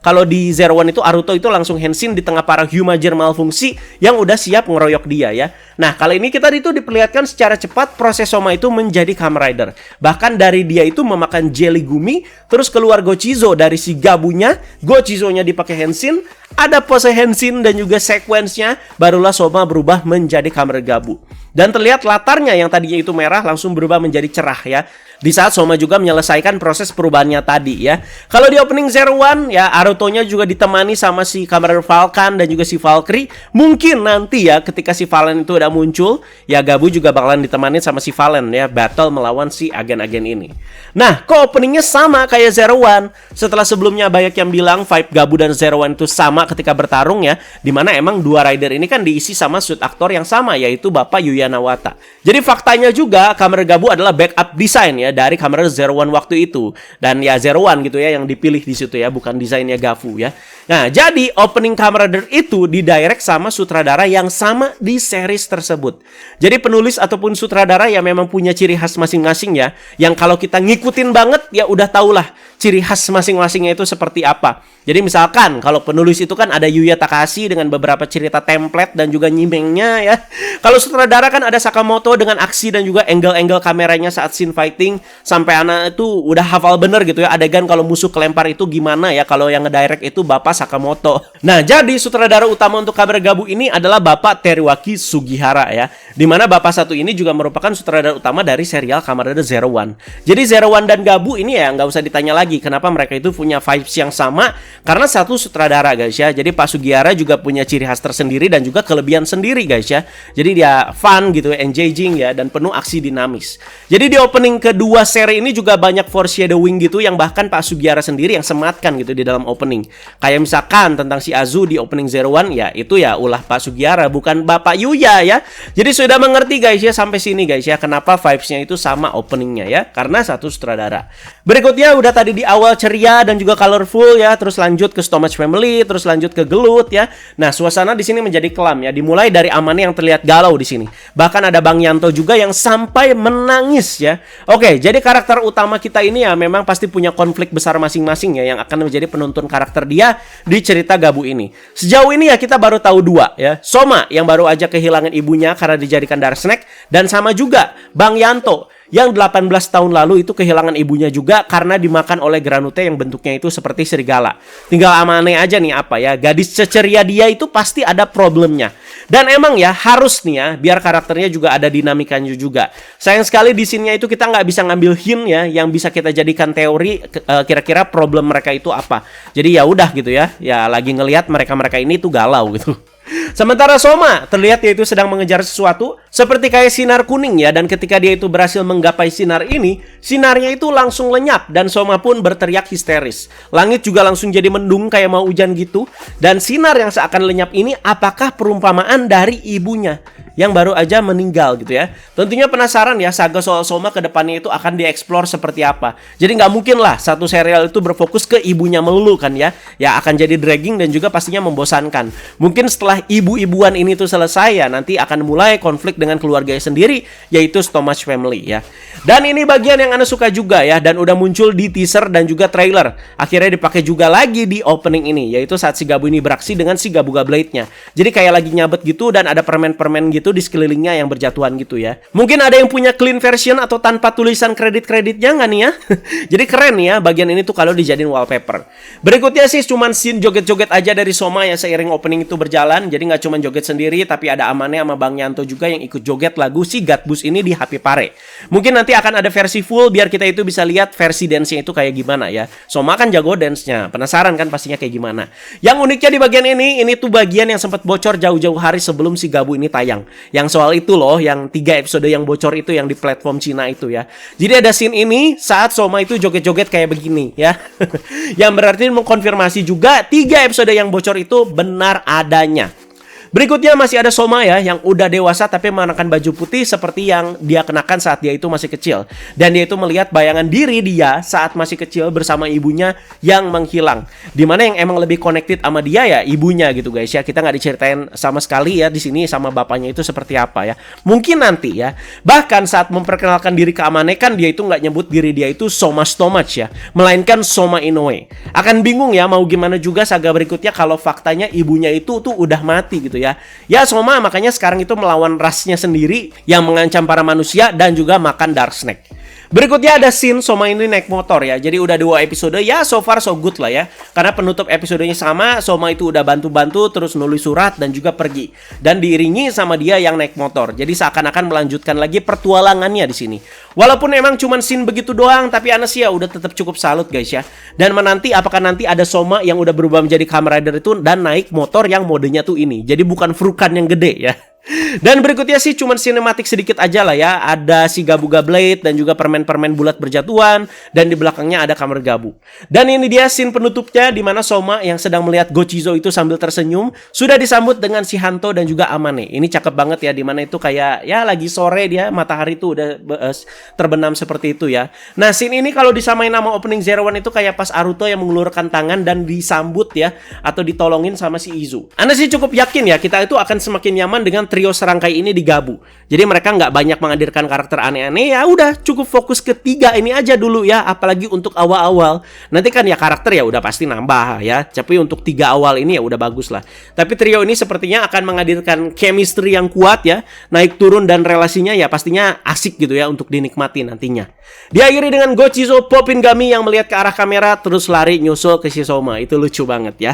Speaker 2: kalau di Zero One itu Aruto itu langsung Henshin di tengah para Hyumager malfungsi yang udah siap ngeroyok dia ya. Nah kali ini kita itu diperlihatkan secara cepat proses Soma itu menjadi Kamen Rider. Bahkan dari dia itu memakan jelly gumi, terus keluar Gochizo dari si Gabunya, Gochizo-nya dipakai Henshin, ada pose Henshin dan juga sequence-nya, barulah Soma berubah menjadi Kamen Rider Gabu. Dan terlihat latarnya yang tadinya itu merah langsung berubah menjadi cerah ya. Di saat Soma juga menyelesaikan proses perubahannya tadi ya. Kalau di opening Zero One ya, Aruto-nya juga ditemani sama si Kamen Rider Falcon dan juga si Valkyrie. Mungkin nanti ya ketika si Valen itu udah muncul, ya Gabu juga bakalan ditemani sama si Valen ya, battle melawan si agen-agen ini. Nah, kok openingnya sama kayak Zero One? Setelah sebelumnya banyak yang bilang vibe Gabu dan Zero One itu sama ketika bertarung ya, dimana emang dua rider ini kan diisi sama suit aktor yang sama, yaitu Bapak Yuya Nawata. Jadi faktanya juga Kamen Rider Gabu adalah backup desain ya dari Kamen Rider Zero One waktu itu. Dan ya Zero One gitu ya yang dipilih di situ ya, bukan desainnya Gafu ya. Nah, jadi opening Kamen Rider itu didirect sama sutradara yang sama di series tersebut. Jadi penulis ataupun sutradara ya memang punya ciri khas masing-masing ya, yang kalau kita ngikutin banget ya udah tahulah ciri khas masing-masingnya itu seperti apa. Jadi misalkan kalau penulis itu kan ada Yuya Takahashi dengan beberapa cerita template dan juga nyimengnya ya. Kalau sutradara kan ada Sakamoto dengan aksi dan juga angle-angle kameranya saat scene fighting, sampai anak itu udah hafal bener gitu ya adegan kalau musuh kelempar itu gimana ya. Kalau yang ngedirect itu Bapak Sakamoto. Nah, jadi sutradara utama untuk Kamen Rider Gabu ini adalah Bapak Teruaki Sugihara ya. Dimana Bapak satu ini juga merupakan sutradara utama dari serial Kamen Rider Zero One. Jadi Zero One dan Gabu ini ya nggak usah ditanya lagi kenapa mereka itu punya vibes yang sama, karena satu sutradara guys ya. Jadi Pak Sugihara juga punya ciri khas tersendiri dan juga kelebihan sendiri guys ya. Jadi dia fun gitu, engaging ya, dan penuh aksi dinamis. Jadi di opening kedua seri ini juga banyak foreshadowing gitu yang bahkan Pak Sugihara sendiri yang sematkan gitu di dalam opening. Kayak misalkan tentang si Azu di opening Zero One ya, itu ya ulah Pak Sugihara bukan Bapak Yuya ya. Jadi sudah mengerti guys ya sampai sini guys ya kenapa vibes-nya itu sama openingnya ya, karena satu sutradara. Berikutnya udah tadi di awal ceria dan juga colorful ya, terus lanjut ke Stomach Family, terus lanjut ke gelut ya. Nah, suasana di sini menjadi kelam ya, dimulai dari Amane yang terlihat galau di sini. Bahkan ada Bang Yanto juga yang sampai menangis ya. Oke, jadi karakter utama kita ini ya memang pasti punya konflik besar masing-masing ya yang akan menjadi penuntun karakter dia di cerita Gabu ini. Sejauh ini ya kita baru tahu dua ya. Soma yang baru aja kehilangan ibunya karena dijadikan Dark Snake, dan sama juga Bang Yanto yang 18 tahun lalu itu kehilangan ibunya juga karena dimakan oleh Granute yang bentuknya itu seperti serigala. Tinggal Amane aja nih apa ya, gadis ceceria dia itu pasti ada problemnya. Dan emang ya harus nih ya, biar karakternya juga ada dinamikanya juga. Sayang sekali di sini itu kita nggak bisa ngambil hint ya, yang bisa kita jadikan teori kira-kira problem mereka itu apa. Jadi ya udah gitu ya, ya lagi ngelihat mereka-mereka ini tuh galau gitu. Sementara Soma terlihat yaitu sedang mengejar sesuatu seperti kayak sinar kuning ya, dan ketika dia itu berhasil menggapai sinar ini, sinarnya itu langsung lenyap dan Soma pun berteriak histeris. Langit juga langsung jadi mendung kayak mau hujan gitu, dan sinar yang seakan lenyap ini apakah perumpamaan dari ibunya yang baru aja meninggal gitu ya. Tentunya penasaran ya saga soal Soma ke depannya itu akan dieksplor seperti apa. Jadi nggak mungkin lah satu serial itu berfokus ke ibunya melulu kan ya. Ya akan jadi dragging dan juga pastinya membosankan. Mungkin setelah ibu-ibuan ini tuh selesai ya, nanti akan mulai konflik dengan keluarganya sendiri, yaitu Stomach Family ya. Dan ini bagian yang Anda suka juga ya, dan udah muncul di teaser dan juga trailer. Akhirnya dipakai juga lagi di opening ini, yaitu saat si Gabu ini beraksi dengan si Gabuga Blade-nya. Jadi kayak lagi nyabet gitu dan ada permen-permen gitu di sekelilingnya yang berjatuhan gitu ya. Mungkin ada yang punya clean version atau tanpa tulisan kredit-kreditnya nggak nih ya? Jadi keren nih ya bagian ini tuh kalau dijadiin wallpaper. Berikutnya sih cuman scene joget-joget aja dari Soma ya seiring opening itu berjalan. Jadi nggak cuma joget sendiri, tapi ada Amane sama Bang Yanto juga yang ikut joget lagu si Gatbus ini di HP Pare. Mungkin nanti akan ada versi full biar kita itu bisa lihat versi dance-nya itu kayak gimana ya. Soma kan jago dance-nya. Penasaran kan pastinya kayak gimana. Yang uniknya di bagian ini tuh bagian yang sempat bocor jauh-jauh hari sebelum si Gabu ini tayang. Yang soal itu loh, yang 3 episode yang bocor itu yang di platform Cina itu ya. Jadi ada scene ini saat Soma itu joget-joget kayak begini ya. Yang berarti mengkonfirmasi juga 3 episode yang bocor itu benar adanya. Berikutnya masih ada Soma ya, yang udah dewasa tapi mengenakan baju putih seperti yang dia kenakan saat dia itu masih kecil. Dan dia itu melihat bayangan diri dia saat masih kecil bersama ibunya yang menghilang. Dimana yang emang lebih connected sama dia ya ibunya gitu guys ya. Kita nggak diceritain sama sekali ya di sini sama bapaknya itu seperti apa ya. Mungkin nanti ya. Bahkan saat memperkenalkan diri ke Amane kan dia itu nggak nyebut diri dia itu Soma Stomach ya, melainkan Soma Inoue. Akan bingung ya mau gimana juga saga berikutnya kalau faktanya ibunya itu tuh udah mati gitu ya. Ya Soma makanya sekarang itu melawan rasnya sendiri yang mengancam para manusia dan juga makan Dark Snake. Berikutnya ada scene Soma ini naik motor ya. Jadi udah 2 episode ya, so far so good lah ya. Karena penutup episodenya sama, Soma itu udah bantu-bantu terus nulis surat dan juga pergi. Dan diiringi sama dia yang naik motor. Jadi seakan-akan melanjutkan lagi pertualangannya di sini. Walaupun emang cuman scene begitu doang, tapi Anas ya udah tetap cukup salut guys ya. Dan menanti apakah nanti ada Soma yang udah berubah menjadi Kamen Rider itu dan naik motor yang modenya tuh ini. Jadi bukan Furkan yang gede ya. Dan berikutnya sih cuman sinematik sedikit aja lah ya. Ada si Gabuga Blade dan juga permen-permen bulat berjatuhan. Dan di belakangnya ada kamar Gabu. Dan ini dia scene penutupnya di mana Soma yang sedang melihat Gochizo itu sambil tersenyum sudah disambut dengan si Hanto dan juga Amane. Ini cakep banget ya, di mana itu kayak ya lagi sore dia, matahari tuh udah terbenam seperti itu ya. Nah scene ini kalau disamain nama opening Zero One itu kayak pas Aruto yang mengulurkan tangan dan disambut ya, atau ditolongin sama si Izu. Anda sih cukup yakin ya kita itu akan semakin nyaman dengan trio serangkai ini digabu. Jadi mereka nggak banyak menghadirkan karakter aneh-aneh, ya udah cukup fokus ke 3 ini aja dulu ya, apalagi untuk awal-awal. Nanti kan ya karakter ya udah pasti nambah ya, tapi untuk 3 awal ini ya udah bagus lah. Tapi trio ini sepertinya akan menghadirkan chemistry yang kuat ya, naik turun dan relasinya ya pastinya asik gitu ya untuk dinikmati nantinya. Diakhiri dengan Gochizo Popingami yang melihat ke arah kamera terus lari nyusul ke si Soma. Itu lucu banget ya.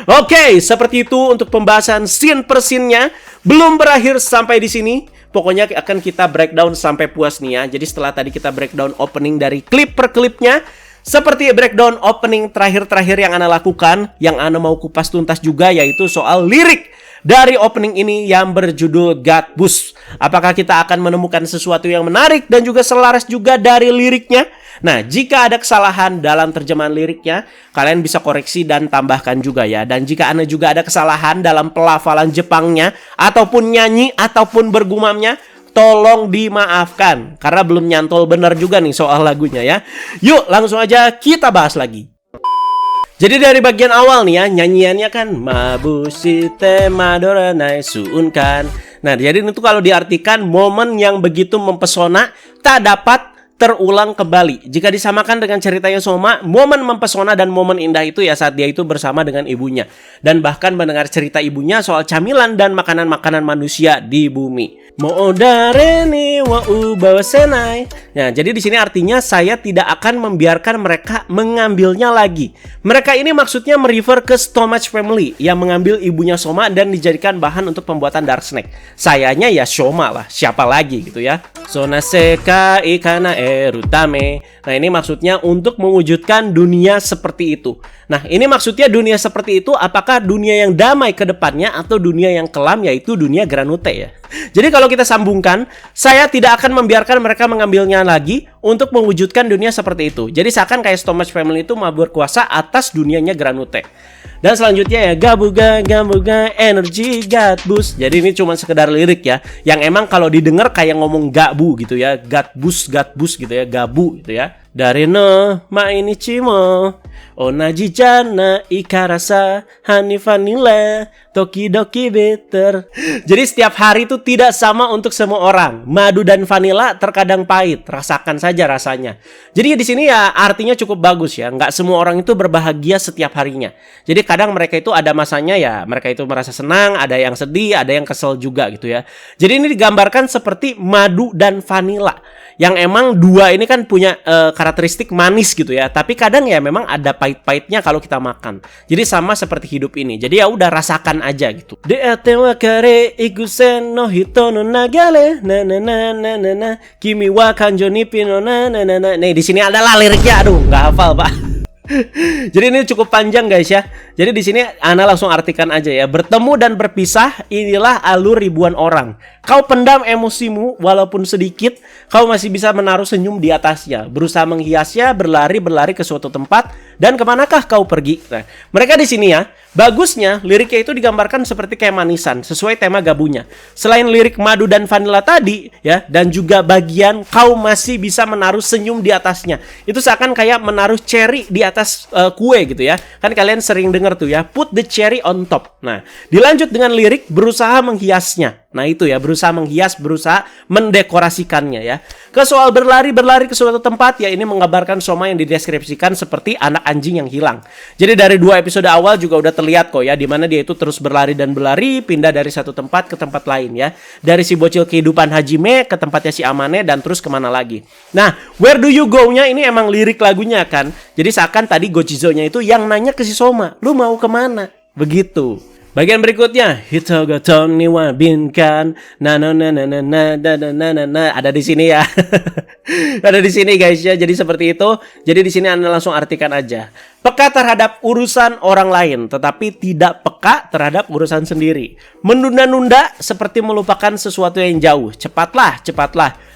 Speaker 2: Oke, seperti itu untuk pembahasan scene per scene-nya. Belum berakhir sampai di sini. Pokoknya akan kita breakdown sampai puas nih ya. Jadi setelah tadi kita breakdown opening dari klip per klipnya, seperti breakdown opening terakhir-terakhir yang Ana lakukan, yang Ana mau kupas tuntas juga, yaitu soal lirik dari opening ini yang berjudul Gatbus. Apakah kita akan menemukan sesuatu yang menarik dan juga selaras juga dari liriknya? Nah, jika ada kesalahan dalam terjemahan liriknya, kalian bisa koreksi dan tambahkan juga ya. Dan jika Anda juga ada kesalahan dalam pelafalan Jepangnya, ataupun nyanyi, ataupun bergumamnya, tolong dimaafkan. Karena belum nyantol benar juga nih soal lagunya ya. Yuk, langsung aja kita bahas lagi. Jadi dari bagian awal nih ya, nyanyiannya kan Mabushite Madoranai Suunkan. Nah, jadi itu kalau diartikan momen yang begitu mempesona tak dapat terulang kembali. Jika disamakan dengan ceritanya Soma, momen mempesona dan momen indah itu ya saat dia itu bersama dengan ibunya. Dan bahkan mendengar cerita ibunya soal camilan dan makanan-makanan manusia di bumi. Moodareni wa ubawasenai. Nah, jadi di sini artinya saya tidak akan membiarkan mereka mengambilnya lagi. Mereka ini maksudnya merefer ke Stomach Family yang mengambil ibunya Soma dan dijadikan bahan untuk pembuatan Dark Snake. Sayanya ya Soma lah, siapa lagi gitu ya. Sonaseka ikana erutame. Nah, ini maksudnya untuk mewujudkan dunia seperti itu. Nah, ini maksudnya dunia seperti itu apakah dunia yang damai ke depannya atau dunia yang kelam, yaitu dunia Granute ya. Jadi kalau kita sambungkan, saya tidak akan membiarkan mereka mengambilnya lagi untuk mewujudkan dunia seperti itu. Jadi seakan kayak Stomach Family itu mau berkuasa atas dunianya Granute. Dan selanjutnya ya, gabuga energy God boost. Jadi ini cuma sekedar lirik ya, yang emang kalau didengar kayak ngomong gabu gitu ya, God boost gitu ya, gabu gitu ya. Dari no ma ini cimo onaji jana ikarasa honey vanilla tokidoki better. Jadi setiap hari itu tidak sama untuk semua orang. Madu dan vanilla terkadang pahit, rasakan saja rasanya. Jadi di sini ya artinya cukup bagus ya. Nggak semua orang itu berbahagia setiap harinya. Jadi kadang mereka itu ada masanya ya, mereka itu merasa senang, ada yang sedih, ada yang kesel juga gitu ya. Jadi ini digambarkan seperti madu dan vanilla, yang emang dua ini kan punya karakteristik manis gitu ya. Tapi kadang ya memang ada pahit-pahitnya kalau kita makan. Jadi sama seperti hidup ini. Jadi ya udah rasakan aja gitu. Deatewa kare ikusen no hito no nagale na na na na na na kimi wa kanjo nipi no na na na na. Nih di sini adalah liriknya. Aduh, nggak hafal, Pak. Jadi ini cukup panjang guys ya. Jadi di sini Ana langsung artikan aja ya. Bertemu dan berpisah inilah alur ribuan orang. Kau pendam emosimu walaupun sedikit, kau masih bisa menaruh senyum di atasnya. Berusaha menghiasnya, berlari ke suatu tempat, dan kemanakah kau pergi? Nah, mereka di sini ya, bagusnya liriknya itu digambarkan seperti kayak manisan, sesuai tema gabunya. Selain lirik madu dan vanilla tadi ya, dan juga bagian kau masih bisa menaruh senyum di atasnya. Itu seakan kayak menaruh cherry di atas kue gitu ya. Kan kalian sering dengar tuh ya, put the cherry on top. Nah, dilanjut dengan lirik berusaha menghiasnya. Nah itu ya, berusaha menghias, berusaha mendekorasikannya ya. Ke soal berlari ke suatu tempat ya, ini menggambarkan Soma yang dideskripsikan seperti anak anjing yang hilang. Jadi dari 2 episode awal juga udah terlihat kok ya, dimana dia itu terus berlari, pindah dari satu tempat ke tempat lain ya. Dari si bocil kehidupan Hajime ke tempatnya si Amane, dan terus kemana lagi. Nah, where do you go-nya ini emang lirik lagunya kan. Jadi seakan tadi Gochizo-nya itu yang nanya ke si Soma, lu mau kemana? Begitu. Bagian berikutnya, Hitogo Toni wa binkan, ada di sini ya. Ada di sini guys ya. Jadi seperti itu. Jadi di sini Anda langsung artikan aja. Peka terhadap urusan orang lain, tetapi tidak peka terhadap urusan sendiri. Menunda-nunda seperti melupakan sesuatu yang jauh. Cepatlah,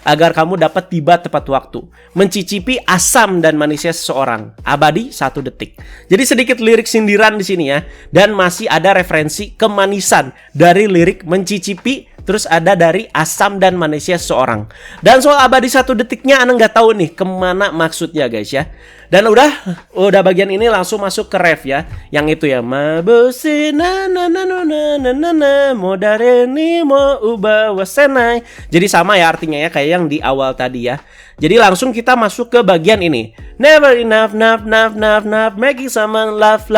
Speaker 2: agar kamu dapat tiba tepat waktu. Mencicipi asam dan manisnya seseorang. Abadi 1 detik. Jadi sedikit lirik sindiran di sini ya. Dan masih ada referensi kemanisan dari lirik mencicipi. Terus ada dari asam dan manisnya seseorang. Dan soal abadi 1 detiknya Anda nggak tahu nih kemana maksudnya guys ya. Dan udah bagian ini langsung masuk ke ref ya. Yang itu ya, mabusi na na na na na na na modare ni mo uba wasenai. Jadi sama ya artinya ya kayak yang di awal tadi ya. Jadi langsung kita masuk ke bagian ini. Never enough, making someone laugh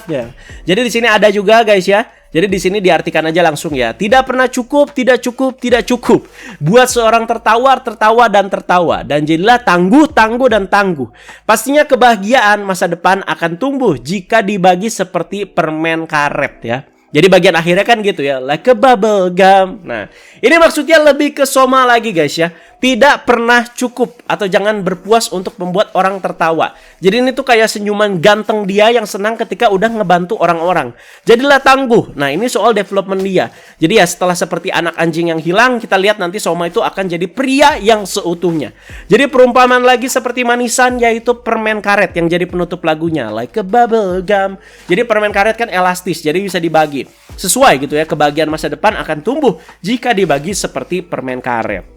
Speaker 2: ya. Jadi di sini ada juga guys ya. Jadi di sini diartikan aja langsung ya. Tidak pernah cukup, tidak cukup. Buat seorang tertawa dan tertawa. Dan jadilah tangguh dan tangguh. Pastinya kebahagiaan masa depan akan tumbuh jika dibagi seperti permen karet ya. Jadi bagian akhirnya kan gitu ya, like a bubble gum. Nah, ini maksudnya lebih ke Soma lagi guys ya. Tidak pernah cukup atau jangan berpuas untuk membuat orang tertawa. Jadi ini tuh kayak senyuman ganteng dia yang senang ketika udah ngebantu orang-orang. Jadilah tangguh. Nah, ini soal development dia. Jadi ya setelah seperti anak anjing yang hilang, kita lihat nanti Soma itu akan jadi pria yang seutuhnya. Jadi perumpamaan lagi seperti manisan, yaitu permen karet yang jadi penutup lagunya, like a bubble gum. Jadi permen karet kan elastis, jadi bisa dibagi. Sesuai gitu ya, kebahagiaan masa depan akan tumbuh jika dibagi seperti permen karet.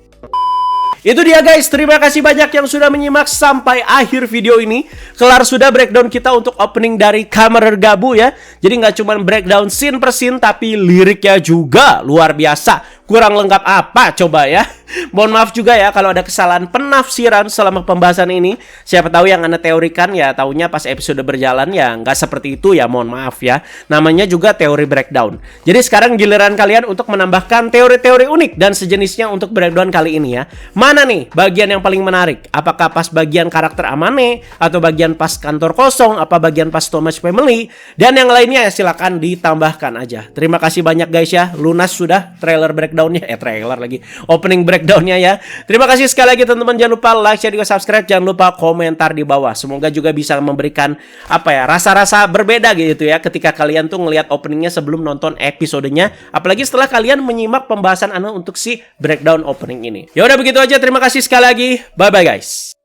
Speaker 2: Itu dia guys, terima kasih banyak yang sudah menyimak sampai akhir video ini. Kelar sudah breakdown kita untuk opening dari Kamen Gabu ya. Jadi nggak cuma breakdown scene per scene, tapi liriknya juga luar biasa. Kurang lengkap apa coba ya. Mohon maaf juga ya kalau ada kesalahan penafsiran selama pembahasan ini. Siapa tahu yang Anda teorikan ya taunya pas episode berjalan ya nggak seperti itu ya, mohon maaf ya. Namanya juga teori breakdown. Jadi sekarang giliran kalian untuk menambahkan teori-teori unik dan sejenisnya untuk breakdown kali ini ya. Mana nih bagian yang paling menarik? Apakah pas bagian karakter Amane, atau bagian pas kantor kosong, apa bagian pas Stomach Family, dan yang lainnya ya silakan ditambahkan aja. Terima kasih banyak guys ya. Lunas sudah trailer breakdownnya, trailer lagi, opening breakdown breakdownnya ya. Terima kasih sekali lagi teman-teman. Jangan lupa like, share, juga subscribe. Jangan lupa komentar di bawah. Semoga juga bisa memberikan rasa-rasa berbeda gitu ya ketika kalian tuh ngelihat openingnya sebelum nonton episodenya. Apalagi setelah kalian menyimak pembahasan Ana untuk si breakdown opening ini. Ya udah begitu aja. Terima kasih sekali lagi. Bye bye guys.